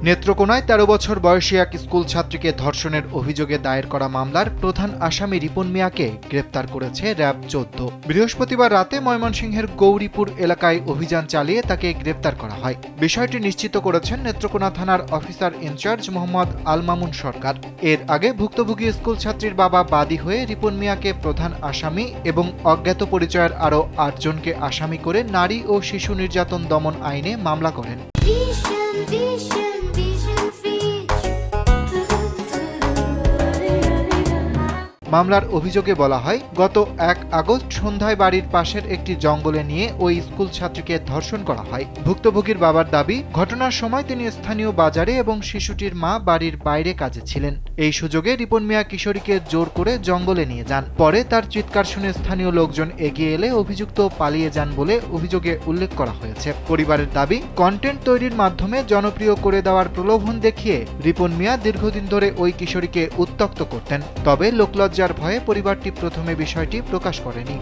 নেত্রকোনায় ১৩ বছর বয়সী এক স্কুল ছাত্রীকে ধর্ষণের অভিযোগে দায়ের করা মামলার প্রধান আসামি রিপন মিয়াকে গ্রেপ্তার করেছে র্যাব ১৪। বৃহস্পতিবার রাতে ময়মনসিংহের গৌরীপুর এলাকায় অভিযান চালিয়ে তাকে গ্রেপ্তার করা হয়। বিষয়টি নিশ্চিত করেছেন নেত্রকোনা থানার অফিসার ইনচার্জ মোহাম্মদ আল মামুন সরকার। এর আগে ভুক্তভোগী স্কুল ছাত্রীর বাবা বাদী হয়ে রিপন মিয়াকে প্রধান আসামি এবং অজ্ঞাত পরিচয়ের আরও ৮ জনকে আসামি করে নারী ও শিশু নির্যাতন দমন আইনে মামলা করেন। মামলার অভিযোগে বলা হয়, গত ১ আগস্ট সন্ধ্যায় বাড়ির পাশের একটি জঙ্গলে নিয়ে ওই স্কুল ছাত্রীকে ধর্ষণ করা হয়। ভুক্তভোগীর বাবার দাবি, ঘটনার সময় তিনি স্থানীয় বাজারে এবং শিশুটির মা বাড়ির বাইরে কাজে ছিলেন। এই সুযোগে রিপন মিয়া কিশোরীকে জোর করে জঙ্গলে নিয়ে যান। পরে তার চিৎকার শুনে স্থানীয় লোকজন এগিয়ে এলে অভিযুক্ত পালিয়ে যান বলে অভিযোগে উল্লেখ করা হয়েছে। পরিবারের দাবি, কন্টেন্ট তৈরির মাধ্যমে জনপ্রিয় করে দেওয়ার প্রলোভন দেখিয়ে রিপন মিয়া দীর্ঘদিন ধরে ওই কিশোরীকে উত্ত্যক্ত করতেন। তবে লোকলজ্জার ভয়ে পরিবারটি প্রথমে বিষয়টি প্রকাশ করেনি।